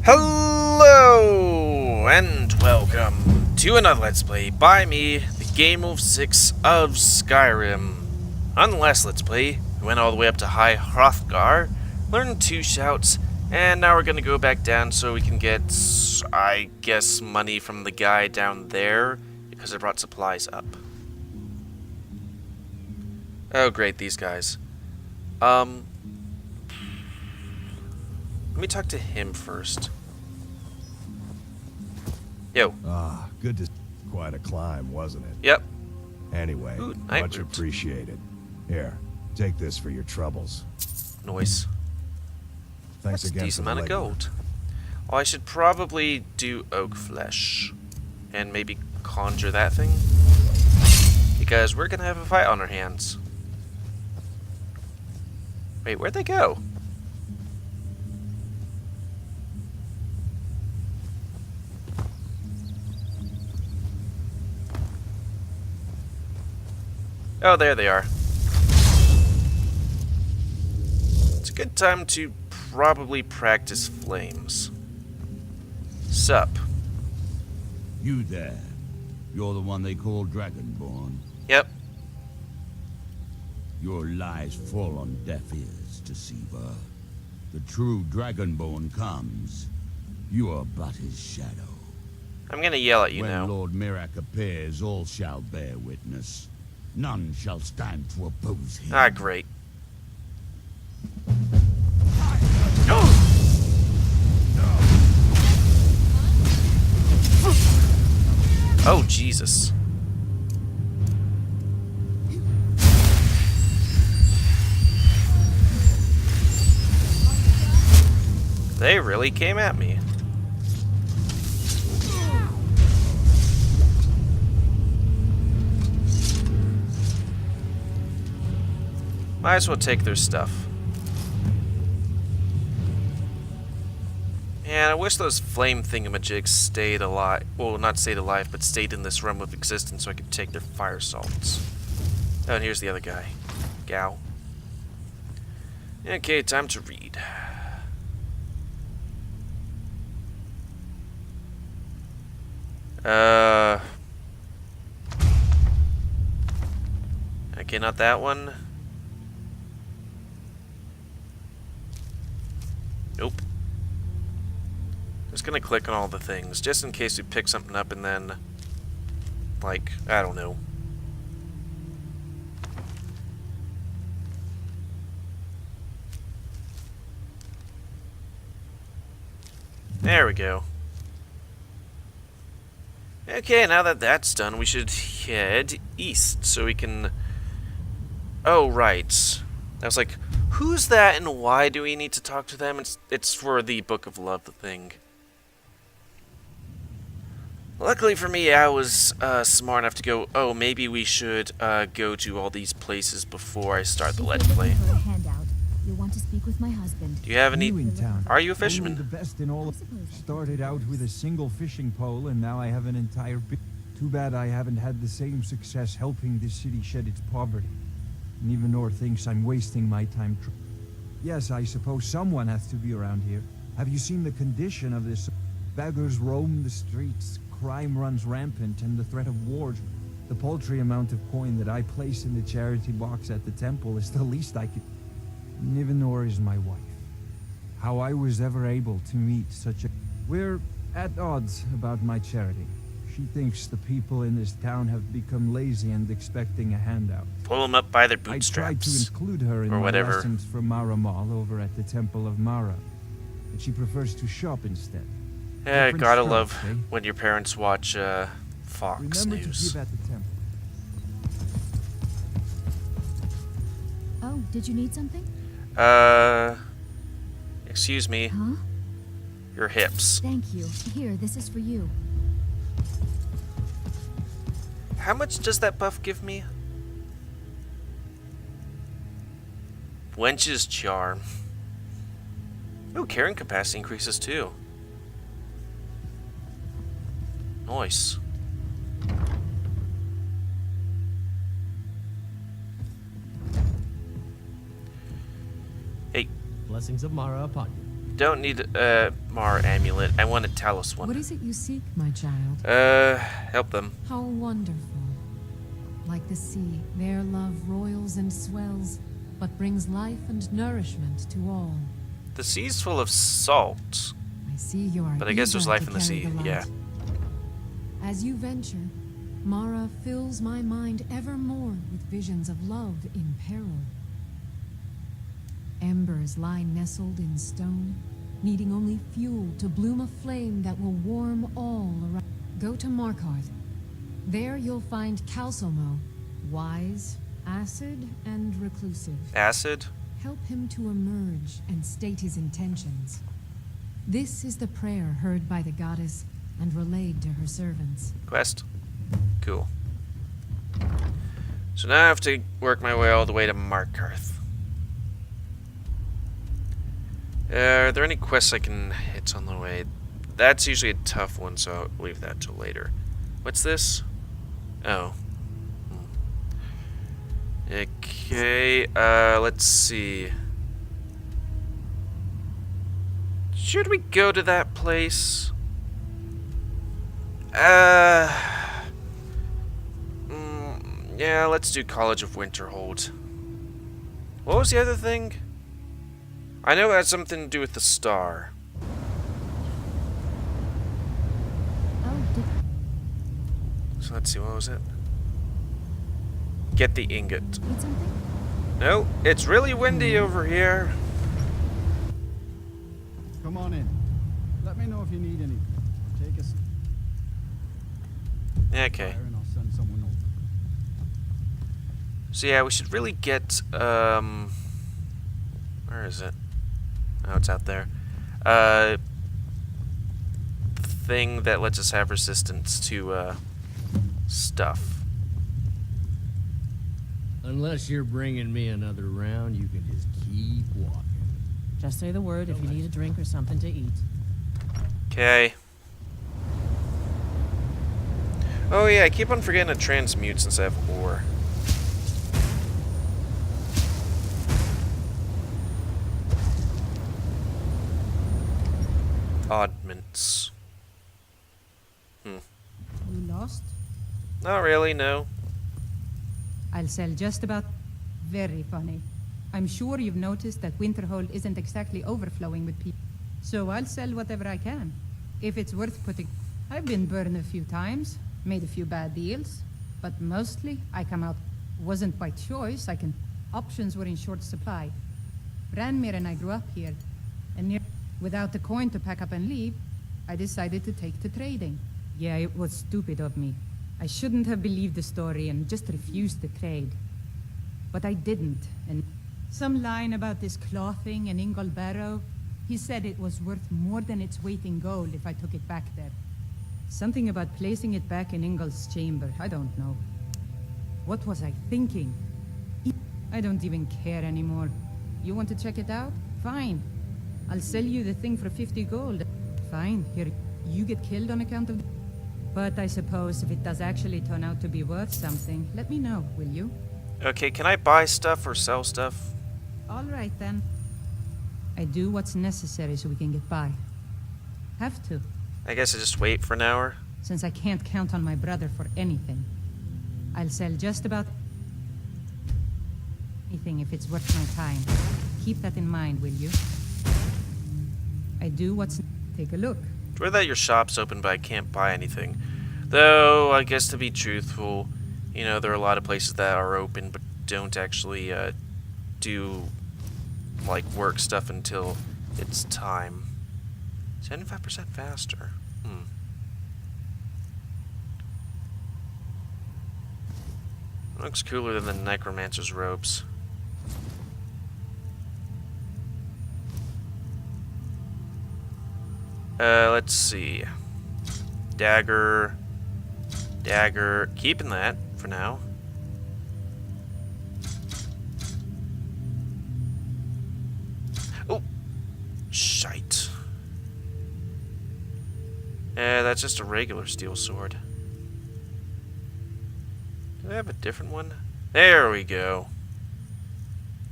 Hello and welcome to another Let's Play by me, the GamerWolfSix of Skyrim. On the last Let's Play, we went all the way up to High Hrothgar, learned 2 shouts, and now we're gonna go back down so we can get, I guess, money from the guy down there, because I brought supplies up. Oh great, these guys. Let me talk to him first. Yo. Ah, good to... Quite a climb, wasn't it? Yep. Anyway, Ooh, much appreciated. Here, take this for your troubles. Nice. Thanks That's again a decent for the amount of legwork. gold. Well, I should probably do oak flesh. And maybe conjure that thing. Because we're gonna have a fight on our hands. Wait, where'd they go? Oh, there they are. It's a good time to probably practice flames. Sup? You there. You're the one they call Dragonborn. Yep. Your lies fall on deaf ears, Deceiver. The true Dragonborn comes. You are but his shadow. I'm gonna yell at you when now. Lord Mirak appears, all shall bear witness. None shall stand to oppose him. Ah, great. Oh, Jesus. They really came at me. Might as well take their stuff. And I wish those flame thingamajigs stayed alive. Well, not stayed alive, but stayed in this realm of existence so I could take their fire salts. Oh, and here's the other guy. Gal. Okay, time to read. Okay, not that one. Nope. Just gonna click on all the things, just in case we pick something up and then, like, I don't know. There we go. Okay, now that that's done, we should head east so we can... Oh, right. I was like, who's that and why do we need to talk to them? It's for the Book of Love thing. Luckily for me, I was smart enough to go, oh, maybe we should go to all these places before I start the Let's Play. You want to speak with my husband. Do you have any... In town. Are you a Only fisherman? the best in all. Started out with a single fishing pole, and now I have an entire. Too bad I haven't had the same success helping this city shed its poverty. Nivenor thinks I'm wasting my time. Yes, I suppose someone has to be around here. Have you seen the condition of this? Beggars roam the streets, crime runs rampant, and the threat of wars. The paltry amount of coin that I place in the charity box at the temple is the least I could. Nivenor is my wife. How I was ever able to meet such a... We're at odds about my charity. She thinks the people in this town have become lazy and expecting a handout. Pull them up by their I tried to bootstraps. include her in or my whatever. lessons for Mara Mall over at the Temple of Mara, but she prefers to shop instead. Yeah, Different gotta strokes, love eh? when your parents watch Fox Remember News. to give at the temple. Oh, did you need something? Excuse me. Huh? Your hips. Thank you. Here, this is for you. How much does that buff give me? Wench's Charm. Oh, carrying capacity increases too. Nice. Hey. Blessings of Mara upon you. Don't need Mar amulet. I want a Talos one. What is it you seek, my child? Help them. How wonderful. Like the sea, their love roils and swells, but brings life and nourishment to all. The sea's full of salt. I see you are But I guess there's eager life to in the carry sea, light. yeah. As you venture, Mara fills my mind evermore with visions of love in peril. Embers lie nestled in stone, needing only fuel to bloom a flame that will warm all around. Go to Markarth. There you'll find Calsomo, wise, acid, and reclusive. Acid? Help him to emerge and state his intentions. This is the prayer heard by the goddess and relayed to her servants. Quest? Cool. So now I have to work my way all the way to Markarth. Are there any quests I can hit on the way? That's usually a tough one, so I'll leave that till later. What's this? Oh. Okay, let's see. Should we go to that place? Yeah, let's do College of Winterhold. What was the other thing? I know it had something to do with the star. So let's see, what was it? Get the ingot. Need something? No, it's really windy over here. Come on in. Let me know if you need anything. Take us. Okay. And I'll send someone over. So yeah, we should really get, where is it? Oh, it's out there. Thing that lets us have resistance to, stuff. Unless you're bringing me another round, you can just keep walking. Just say the word if you need a drink or something to eat. Okay. Oh yeah, I keep on forgetting to transmute since I have ore. Oddments. You lost? Not really, no. I'll sell just about... Very funny. I'm sure you've noticed that Winterhold isn't exactly overflowing with people. So I'll sell whatever I can. If it's worth putting... I've been burned a few times, made a few bad deals, but mostly I come out... Wasn't by choice, Options were in short supply. Branmir and I grew up here, and without the coin to pack up and leave, I decided to take to trading. Yeah, it was stupid of me. I shouldn't have believed the story and just refused the trade. But I didn't, and some line about this clothing in Ingol Barrow, he said it was worth more than its weight in gold if I took it back there. Something about placing it back in Ingol's chamber, I don't know. What was I thinking? I don't even care anymore. You want to check it out? Fine. I'll sell you the thing for 50 gold. Fine, here, you get killed on account of... But I suppose if it does actually turn out to be worth something, let me know, will you? Okay, can I buy stuff or sell stuff? All right, then. I do what's necessary so we can get by. Have to, I guess I just wait for an hour. since I can't count on my brother for anything. I'll sell just about... anything if it's worth my time. Keep that in mind, will you? I do what's... Take a look. It's weird that your shop's open, but I can't buy anything. Though, I guess to be truthful, you know, there are a lot of places that are open, but don't actually, do, like, work stuff until it's time. 75% faster. Looks cooler than the Necromancer's robes. Let's see. Dagger. Dagger. Keeping that for now. Oh! Shite. That's just a regular steel sword. Do I have a different one? There we go.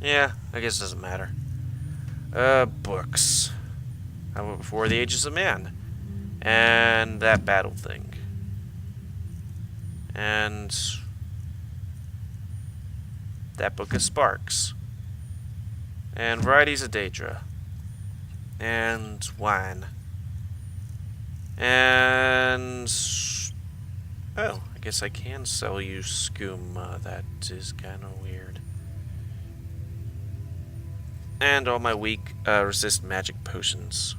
Yeah, I guess it doesn't matter. Books. How about before the ages of man? And that battle thing. And that book of sparks. And varieties of Daedra. And wine. And oh, I guess I can sell you skooma. That is kind of weird. And all my weak resist magic potions.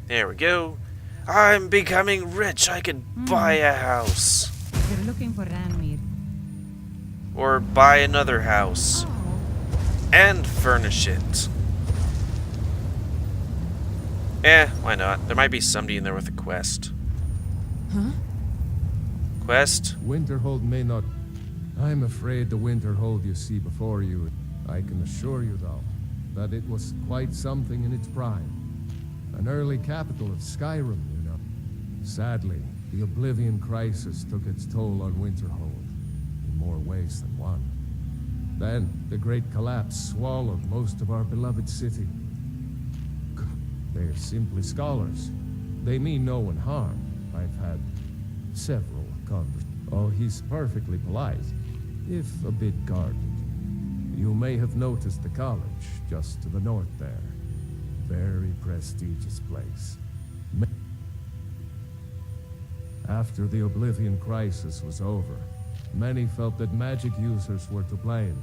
There we go. I'm becoming rich. I could buy a house. You're looking for Ranmir. Or buy another house. And furnish it. Why not? There might be somebody in there with a quest. Huh? Quest? Winterhold may not... I'm afraid the Winterhold you see before you, I can assure you, though, that it was quite something in its prime. An early capital of Skyrim, you know. Sadly, the Oblivion Crisis took its toll on Winterhold, in more ways than one. Then, the Great Collapse swallowed most of our beloved city. They're simply scholars. They mean no one harm. I've had several conversations. Oh, he's perfectly polite, if a bit guarded. You may have noticed the college just to the north there. Very prestigious place. After the Oblivion Crisis was over, many felt that magic users were to blame.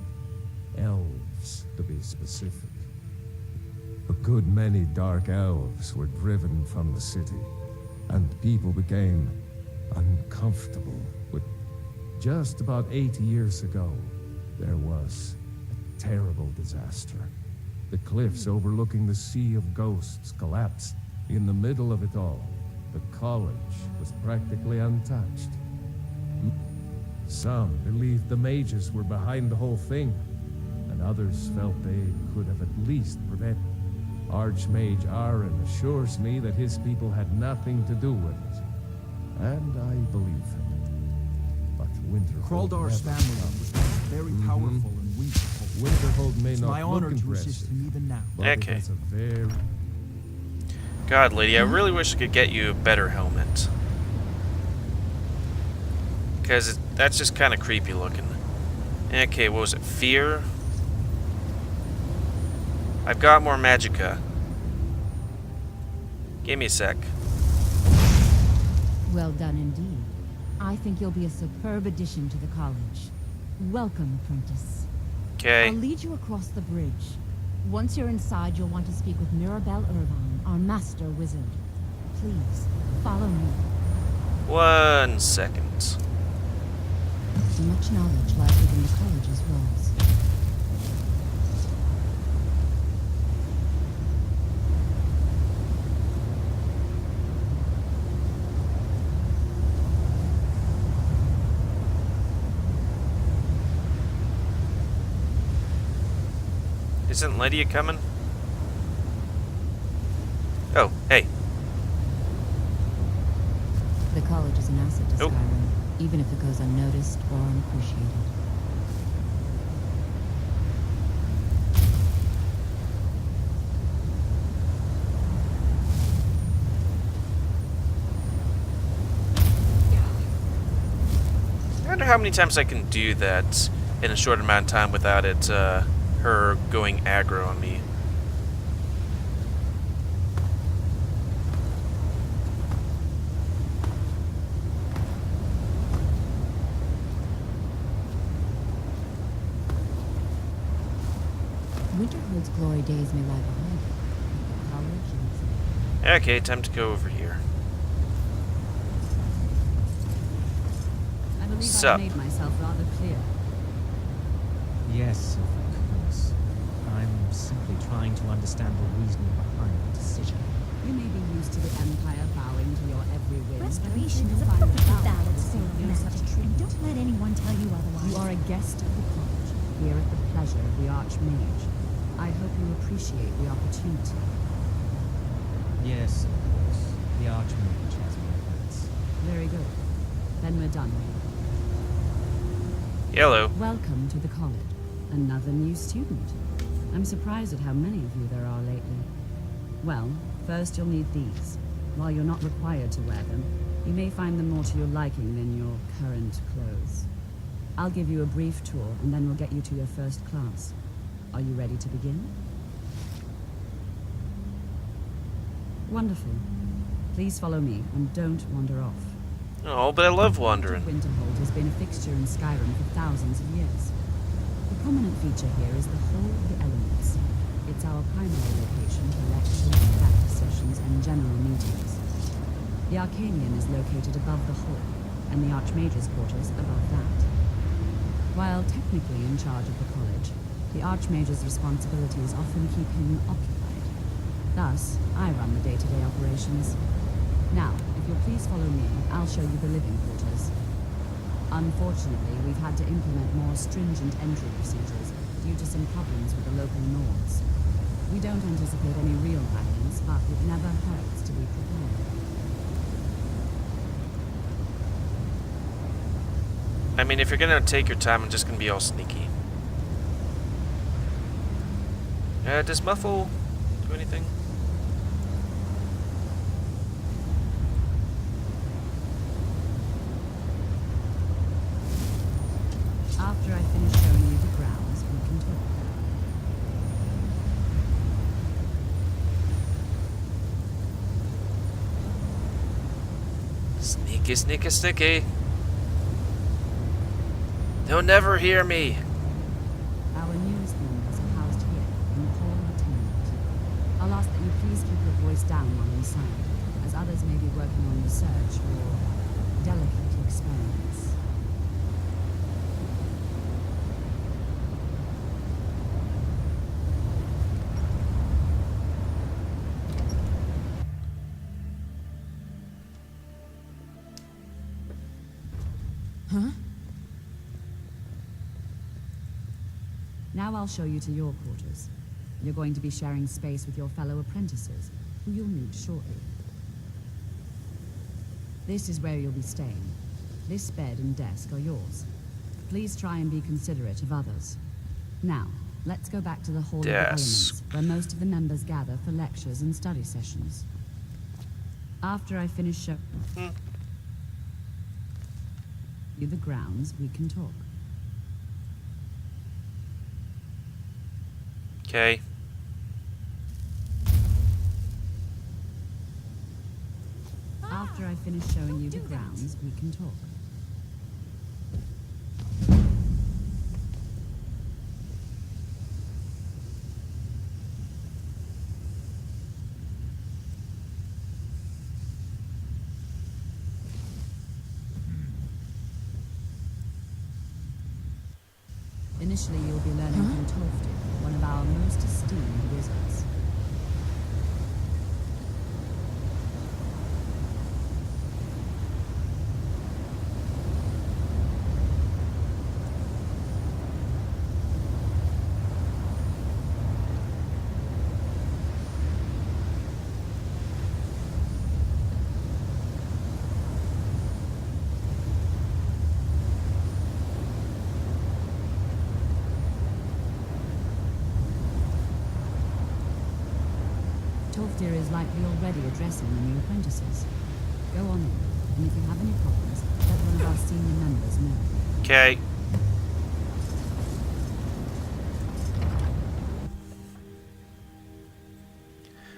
Elves, to be specific. A good many dark elves were driven from the city, and people became uncomfortable with... Just about 80 years ago, there was a terrible disaster. The cliffs overlooking the Sea of Ghosts collapsed. In the middle of it all, the college was practically untouched. Some believed the mages were behind the whole thing, and others felt they could have at least prevented. Archmage Aaron assures me that his people had nothing to do with it, and I believe him. But Winterhold Kraldar's never family stopped. was once very powerful in Winterhold. Winterhold may It's not my look honor to assist impressive, him even now. but it Okay. has a very... God, lady, I really wish I could get you a better helmet. Because that's just kind of creepy looking. Okay, what was it? Fear? I've got more magicka. Give me a sec. Well done indeed. I think you'll be a superb addition to the college. Welcome, apprentice. Okay. I'll lead you across the bridge. Once you're inside, you'll want to speak with Mirabelle Irvine, our master wizard. Please, follow me. 1 second. Much knowledge lies within the college's walls. Isn't Lydia coming? Oh, hey. The college is an asset to Oh. Skyrim, even if it goes unnoticed or unappreciated. I wonder how many times I can do that in a short amount of time without it, her going aggro on me. Winterhold's glory days may lie behind it, but the college is... Okay, time to go over here. I believe Sup? I've made myself rather clear. Yes, of course. I'm simply trying to understand the reasoning behind the decision. You may be used to the Empire bowing to your every whim. Restoration is a Find perfectly out valid that form of no such magic, treat. and don't let anyone tell you otherwise. You are a guest of the college, here at the pleasure of the Archmage. I hope you appreciate the opportunity. Yes, of course. The Archmage has my thanks. Very good. Then we're done. Hello. Welcome to the college. Another new student. I'm surprised at how many of you there are lately. Well, first you'll need these. While you're not required to wear them, you may find them more to your liking than your current clothes. I'll give you a brief tour, and then we'll get you to your first class. Are you ready to begin? Wonderful. Please follow me, and don't wander off. Oh, but I love wandering. Winterhold has been a fixture in Skyrim for thousands of years. The prominent feature here is the Hall of the Elements. It's our primary location for lectures, practice sessions, and general meetings. The Arcanian is located above the hall, and the Archmage's quarters above that. While technically in charge of the college, the Archmage's responsibilities often keep him occupied. Thus, I run the day-to-day operations. Now, if you'll please follow me, I'll show you the living quarters. Unfortunately, we've had to implement more stringent entry procedures due to some problems with the local Nords. We don't anticipate any real violence, but it never hurts to be prepared. I mean, if you're gonna take your time, I'm just gonna be all sneaky. Does Muffle do anything? After I finish showing you the grounds, we can talk. Sneaky, sneaky, sneaky. They'll never hear me. Our newest members are housed here in the Hall of Tenement. I'll ask that you please keep your voice down while inside, as others may be working on research or delicate experiments. Huh? Now I'll show you to your quarters. You're going to be sharing space with your fellow apprentices, who you'll meet shortly. This is where you'll be staying. This bed and desk are yours. Please try and be considerate of others. Now, let's go back to the Hall of the Elements, where most of the members gather for lectures and study sessions. After I finish showing you the grounds, we can talk. Okay. After I finish showing you the grounds, we can talk. Initially, you'll be learning from Tolfdir, one of our most esteemed wizards. Tolfdir is likely already addressing the new apprentices. Go on in, and if you have any problems, let one of our senior members know. Okay.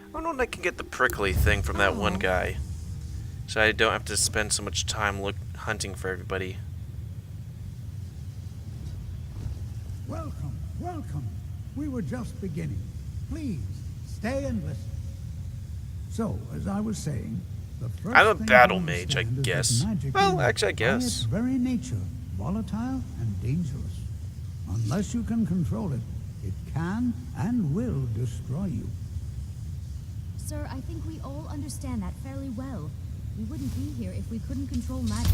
I wonder when I can get the prickly thing from that one guy, so I don't have to spend so much time hunting for everybody. Welcome, welcome. We were just beginning. Please, stay and listen. So, as I was saying, the first I'm a thing battle to mage, I understand is that guess. magic Well, is, actually, I by guess. its very nature, volatile and dangerous. Unless you can control it, it can and will destroy you. Sir, I think we all understand that fairly well. We wouldn't be here if we couldn't control magic.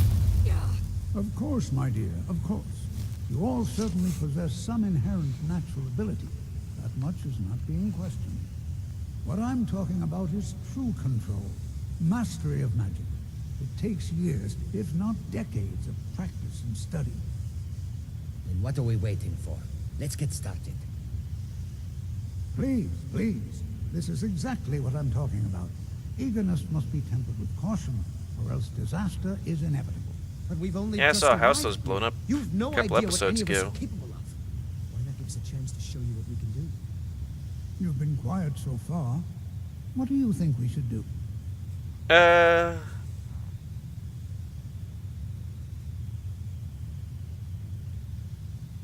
Of course, my dear, of course. You all certainly possess some inherent natural ability. That much is not being questioned. What I'm talking about is true control, mastery of magic. It takes years, if not decades, of practice and study. Then what are we waiting for? Let's get started. Please, please. This is exactly what I'm talking about. Eagerness must be tempered with caution, or else disaster is inevitable. But we've only Yeah, I just saw a house that arrived was blown here. up You've no a couple idea what episodes any of us ago. are capable of. Why not give us a chance to show you what we can do? You've been quiet so far. What do you think we should do?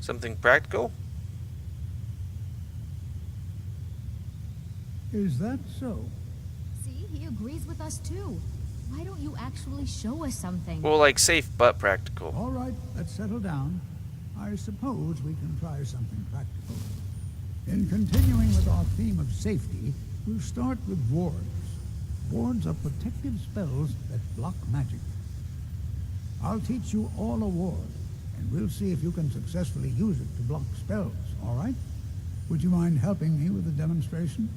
Something practical? Is that so? See, he agrees with us too. Why don't you actually show us something? Well, like safe but practical. All right, let's settle down. I suppose we can try something practical. In continuing with our theme of safety, we'll start with wards. Wards are protective spells that block magic. I'll teach you all a ward, and we'll see if you can successfully use it to block spells, all right? Would you mind helping me with the demonstration?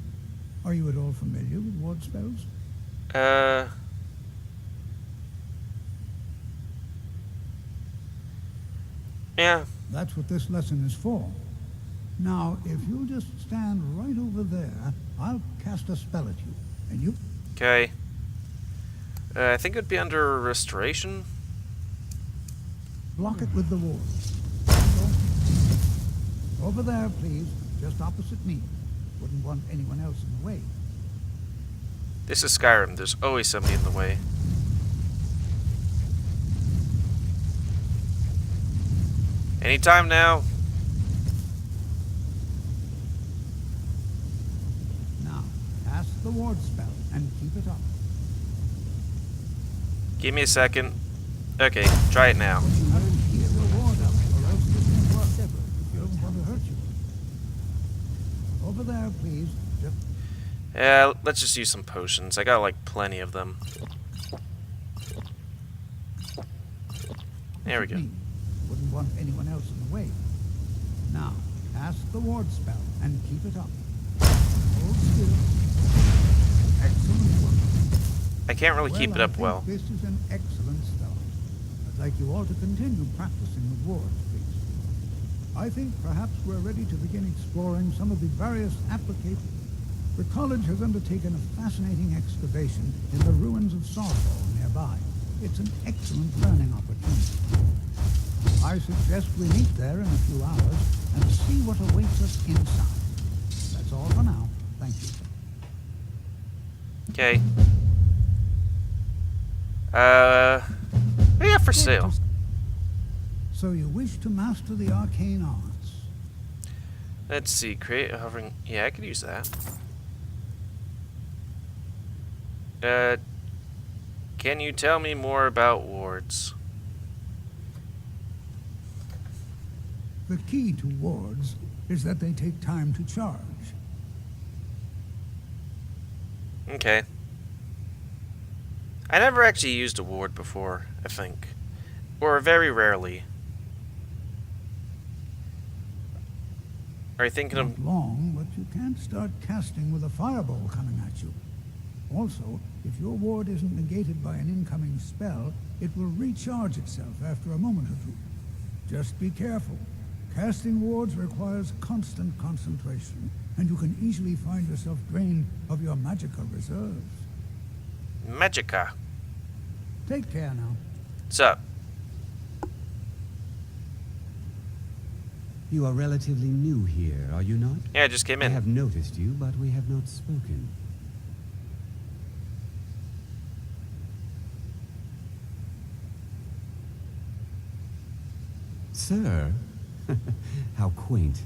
Are you at all familiar with ward spells? Yeah. That's what this lesson is for. Now, if you'll just stand right over there, I'll cast a spell at you, and you... Okay. I think it would be under restoration. Block it with the ward. Over there, please. Just opposite me. Wouldn't want anyone else in the way. This is Skyrim. There's always somebody in the way. Anytime now. Now, cast the ward spell and keep it up. Give me a second. Okay, try it now. Keep the ward up, or else this won't work. If you don't want to hurt you. Over there, please. Just... Yeah, let's just use some potions. I got like plenty of them. There we go. Wouldn't want anyone else in the way. Now, cast the ward spell and keep it up. Hold still. Excellent work. I can't really keep it up well. This is an excellent start. I'd like you all to continue practicing with wards, please. I think perhaps we're ready to begin exploring some of the various applications. The college has undertaken a fascinating excavation in the ruins of Sorfall nearby. It's an excellent learning opportunity. I suggest we meet there in a few hours and see what awaits us inside. That's all for now. Thank you. Okay. Yeah, for sale. So you wish to master the arcane arts? Let's see. Create a hovering. Yeah, I could use that. Can you tell me more about wards? The key to wards is that they take time to charge. Okay. I never actually used a ward before, I think. Or very rarely. Are you thinking of... Not long, but you can't start casting with a fireball coming at you. Also, if your ward isn't negated by an incoming spell, it will recharge itself after a moment or two. Just be careful. Casting wards requires constant concentration, and you can easily find yourself drained of your magicka reserves. Magicka. Take care now. What's up? You are relatively new here, are you not? Yeah, I just came in. I have noticed you, but we have not spoken. Sir? How quaint.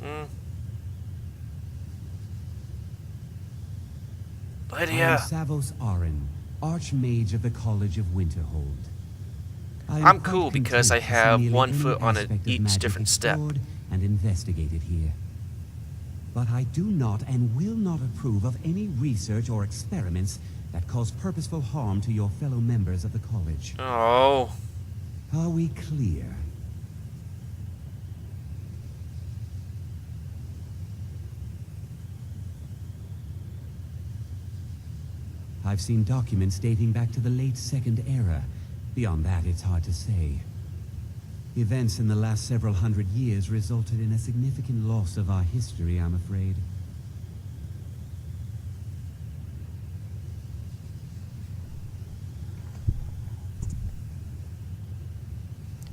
Lydia. I am Savos Arin, Archmage of the College of Winterhold. I'm cool because I have 1 foot on each different step. And investigated here. But I do not and will not approve of any research or experiments that cause purposeful harm to your fellow members of the college. Oh. Are we clear? I've seen documents dating back to the late Second Era. Beyond that, it's hard to say. Events in the last several hundred years resulted in a significant loss of our history, I'm afraid.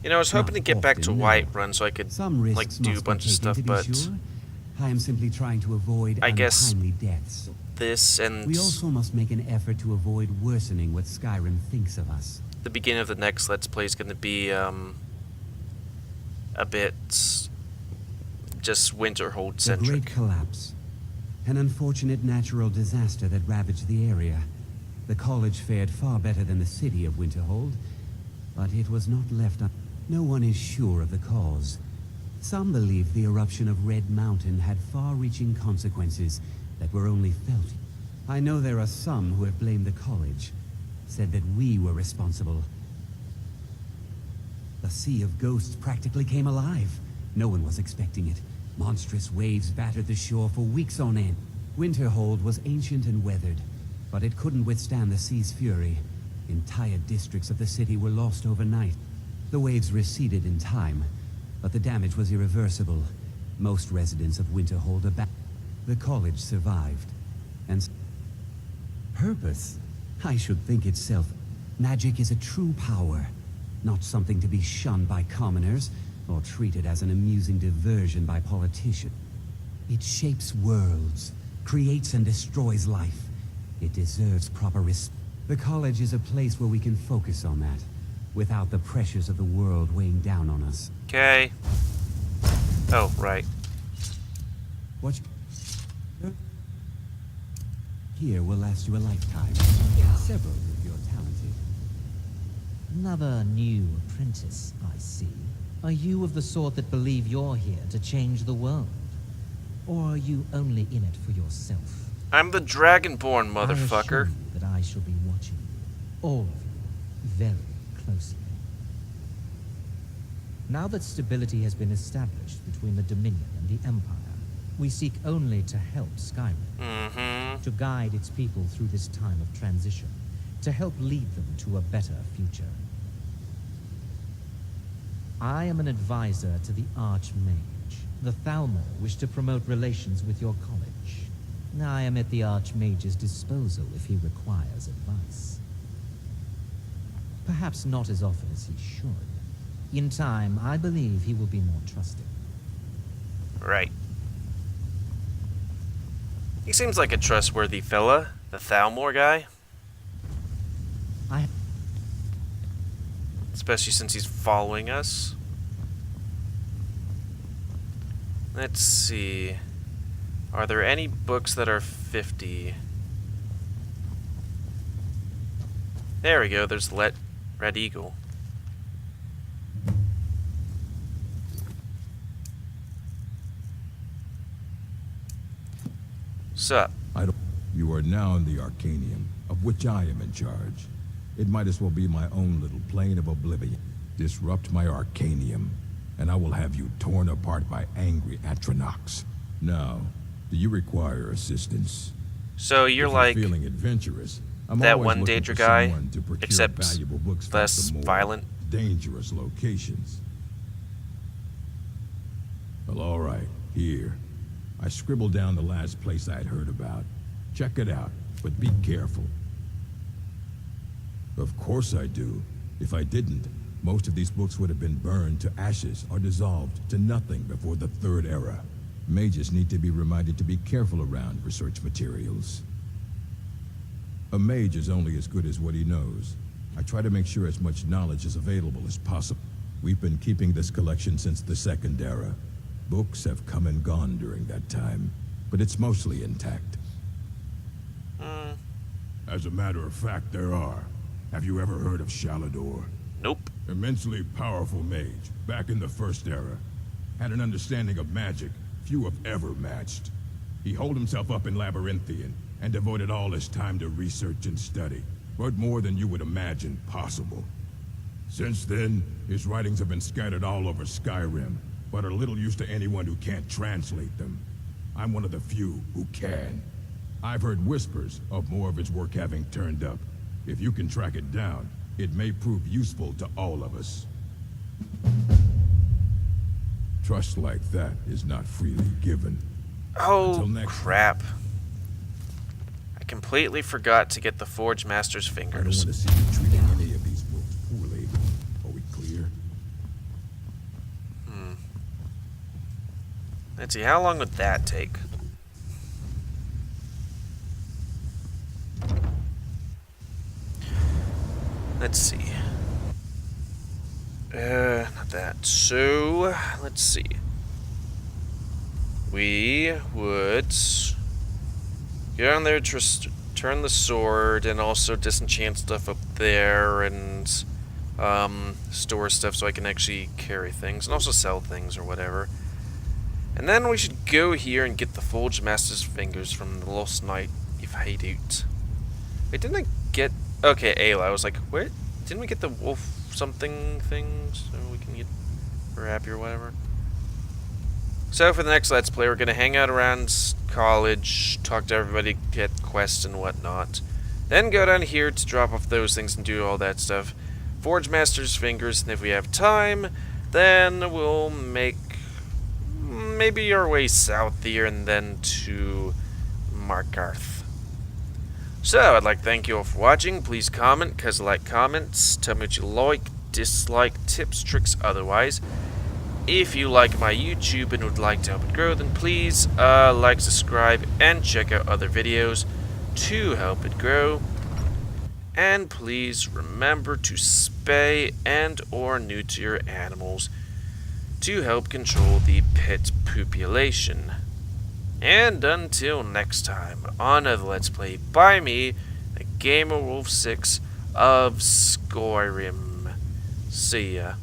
You know, I was hoping to get back to Whiterun so I could, like, do a bunch of stuff, but I am simply trying to avoid I guess untimely deaths. this and We also must make an effort to avoid worsening what Skyrim thinks of us. the beginning of the next Let's Play is going to be a bit just Winterhold The Great centric. Collapse. An unfortunate natural disaster that ravaged the area. The college fared far better than the city of Winterhold, but it was not left un... No one is sure of the cause. Some believe the eruption of Red Mountain had far-reaching consequences that were only felt. I know there are some who have blamed the college, said that we were responsible. The Sea of Ghosts practically came alive. No one was expecting it. Monstrous waves battered the shore for weeks on end. Winterhold was ancient and weathered, but it couldn't withstand the sea's fury. Entire districts of the city were lost overnight. The waves receded in time, but the damage was irreversible. Most residents of Winterhold abandoned. The college survived, and purpose? I should think itself. Magic is a true power, not something to be shunned by commoners or treated as an amusing diversion by politicians. It shapes worlds, creates and destroys life. It deserves proper respect. The college is a place where we can focus on that, without the pressures of the world weighing down on us. Okay. Oh, right. What here will last you a lifetime. Several if you're talented. Another new apprentice, I see. Are you of the sort that believe you're here to change the world? Or are you only in it for yourself? I'm the Dragonborn, motherfucker. I assure you that I shall be watching you, all of you, very closely. Now that stability has been established between the Dominion and the Empire, we seek only to help Skyrim, to guide its people through this time of transition, to help lead them to a better future. I am an advisor to the Archmage. The Thalmor wish to promote relations with your college. I am at the Archmage's disposal if he requires advice. Perhaps not as often as he should. In time, I believe he will be more trusting. Right. He seems like a trustworthy fella, the Thalmor guy. Especially since he's following us. Let's see. Are there any books that are 50? There we go, there's Red Eagle. Sup? You are now in the Arcanium, of which I am in charge. It might as well be my own little plane of oblivion. Disrupt my Arcanium, and I will have you torn apart by angry Atronachs. Now, do you require assistance? So you're like feeling adventurous, I'm that always one looking Daedra for guy, someone to procure except valuable books from less some more violent. dangerous locations. Well, all right, here. I scribbled down the last place I'd heard about. Check it out, but be careful. Of course I do. If I didn't, most of these books would have been burned to ashes or dissolved to nothing before the Third Era. Mages need to be reminded to be careful around research materials. A mage is only as good as what he knows. I try to make sure as much knowledge is available as possible. We've been keeping this collection since the Second Era. Books have come and gone during that time, but it's mostly intact. As a matter of fact, there are. Have you ever heard of Shalador? Nope. Immensely powerful mage, back in the First Era. Had an understanding of magic few have ever matched. He holed himself up in Labyrinthian, and devoted all his time to research and study, but more than you would imagine possible. Since then, his writings have been scattered all over Skyrim, but are little use to anyone who can't translate them. I'm one of the few who can. I've heard whispers of more of his work having turned up. If you can track it down, it may prove useful to all of us. Trust like that is not freely given. Oh, crap. I completely forgot to get the Forge Master's I don't fingers. want to see you treating any of these wolves poorly. Are we clear? Let's see, how long would that take? Let's see. Not that. So, let's see. We would go down there, turn the sword, and also disenchant stuff up there, and store stuff so I can actually carry things, and also sell things or whatever. And then we should go here and get the Forge Master's fingers from the Lost Knight of Hadoot. Wait, didn't I get... Okay, Ayla. I was like, where... Didn't we get the wolf something things so we can get... We're happy or whatever? So for the next Let's Play, we're going to hang out around college, talk to everybody, get quests and whatnot. Then go down here to drop off those things and do all that stuff. Forge Master's fingers, and if we have time, then we'll make... maybe our way south here and then to Markarth. So, I'd like to thank you all for watching. Please comment, because I like comments. Tell me what you like, dislike, tips, tricks, otherwise. If you like my YouTube and would like to help it grow, then please like, subscribe, and check out other videos to help it grow. And please remember to spay and or neuter your animals to help control the pet population. And until next time, on another Let's Play by me, the GamerWolfSix of Skyrim. See ya.